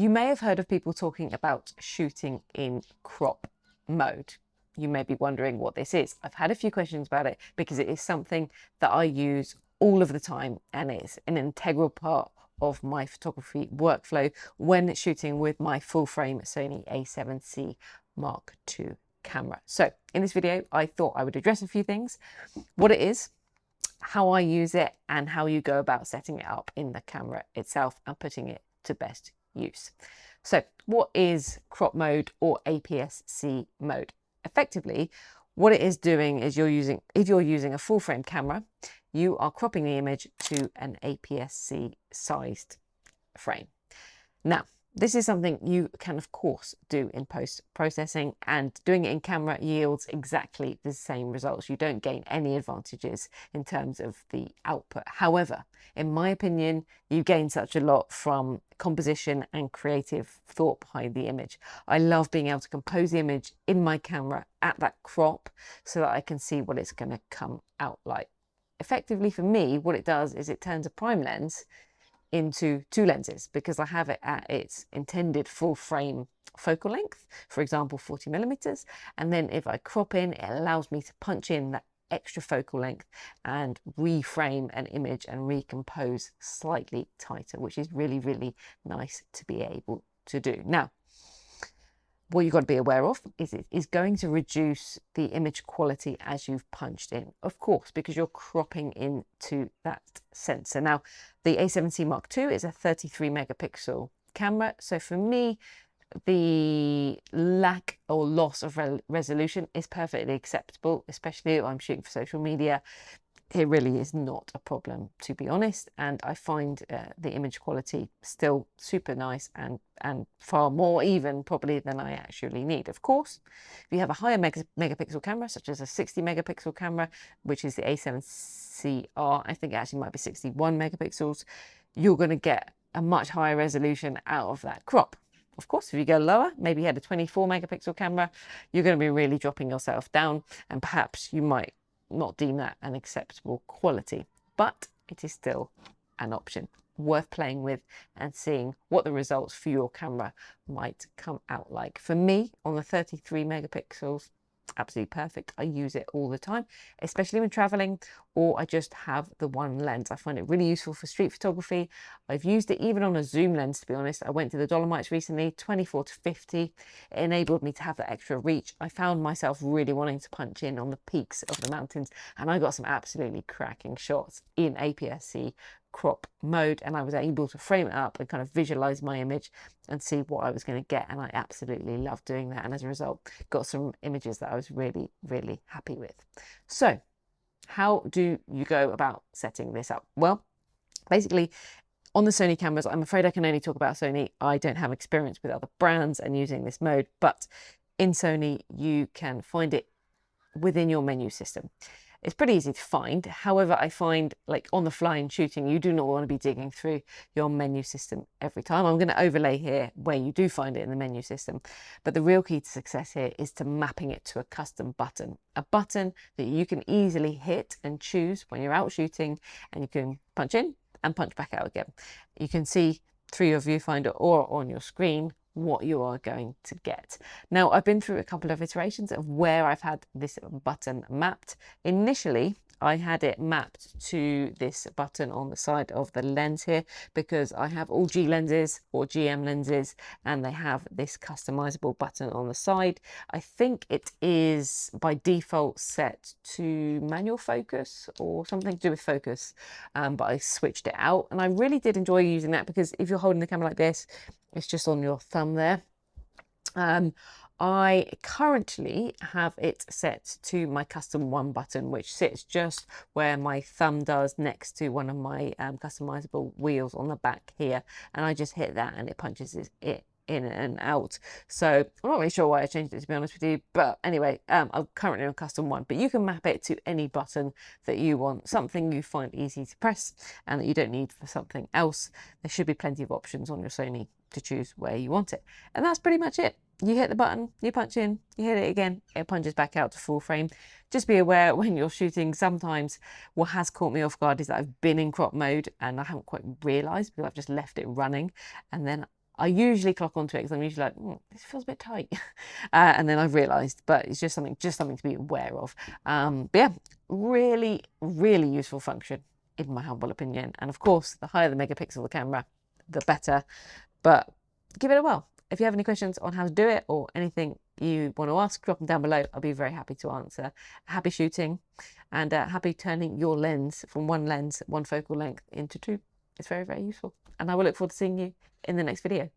You may have heard of people talking about shooting in crop mode. You may be wondering what this is. I've had a few questions about it because it is something that I use all of the time, and it's an integral part of my photography workflow when shooting with my full frame Sony A7C Mark II camera. So in this video, I thought I would address a few things: what it is, how I use it, and how you go about setting it up in the camera itself and putting it to best use. So what is crop mode or aps-c mode? Effectively, what it is doing is if you're using a full frame camera, you are cropping the image to an aps-c sized frame. Now, this is something you can, of course, do in post-processing, and doing it in camera yields exactly the same results. You don't gain any advantages in terms of the output. However, in my opinion, you gain such a lot from composition and creative thought behind the image. I love being able to compose the image in my camera at that crop so that I can see what it's going to come out like. Effectively, for me, what it does is it turns a prime lens into two lenses, because I have it at its intended full frame focal length, for example 40mm, and then if I crop in, it allows me to punch in that extra focal length and reframe an image and recompose slightly tighter, which is really nice to be able to do. Now, what you've got to be aware of is it is going to reduce the image quality as you've punched in, of course, because you're cropping into that sensor. Now, the A7C Mark II is a 33 megapixel camera. So for me, the lack or loss of resolution is perfectly acceptable, especially if I'm shooting for social media. It really is not a problem, to be honest, and I find the image quality still super nice and far more even probably than I actually need. Of course, if you have a higher megapixel camera, such as a 60 megapixel camera, which is the A7cII, I think it actually might be 61 megapixels, you're going to get a much higher resolution out of that crop. Of course, if you go lower, maybe you had a 24 megapixel camera, you're going to be really dropping yourself down, and perhaps you might not deem that an acceptable quality, but it is still an option worth playing with and seeing what the results for your camera might come out like. For me, on the 33 megapixels, absolutely perfect. I use it all the time, especially when traveling, or I just have the one lens. I find it really useful for street photography. I've used it even on a zoom lens, to be honest. I went to the Dolomites recently, 24 to 50. It enabled me to have that extra reach. I found myself really wanting to punch in on the peaks of the mountains, and I got some absolutely cracking shots in aps-c crop mode, and I was able to frame it up and kind of visualize my image and see what I was going to get, and I absolutely love doing that, and as a result got some images that I was really happy with. So how do you go about setting this up? Well, basically on the Sony cameras, I'm afraid I can only talk about Sony. I don't have experience with other brands and using this mode, but in Sony you can find it within your menu system. It's pretty easy to find. However, I find, like on the fly and shooting, you do not want to be digging through your menu system every time. I'm going to overlay here where you do find it in the menu system. But the real key to success here is to mapping it to a custom button. A button that you can easily hit and choose when you're out shooting, and you can punch in and punch back out again. You can see through your viewfinder or on your screen what you are going to get. Now, I've been through a couple of iterations of where I've had this button mapped. Initially, I had it mapped to this button on the side of the lens here, because I have all G lenses or GM lenses, and they have this customizable button on the side. I think it is by default set to manual focus or something to do with focus, but I switched it out, and I really did enjoy using that, because if you're holding the camera like this, it's just on your thumb there. I currently have it set to my custom one button, which sits just where my thumb does, next to one of my customizable wheels on the back here, and I just hit that and it punches it in and out. So I'm not really sure why I changed it, to be honest with you, but anyway, I'm currently on custom one, but you can map it to any button that you want, something you find easy to press and that you don't need for something else. There should be plenty of options on your Sony to choose where you want it, and that's pretty much it. You hit the button, you punch in, you hit it again, it punches back out to full frame. Just be aware when you're shooting, sometimes what has caught me off guard is that I've been in crop mode and I haven't quite realized, because I've just left it running, and then I usually clock onto it because I'm usually like, this feels a bit tight. And then I've realised, but it's just something to be aware of. But yeah, really, really useful function in my humble opinion. And of course, the higher the megapixel the camera, the better. But give it a whirl. If you have any questions on how to do it or anything you want to ask, drop them down below. I'll be very happy to answer. Happy shooting and happy turning your lens from one focal length into two. It's very, very useful. And I will look forward to seeing you in the next video.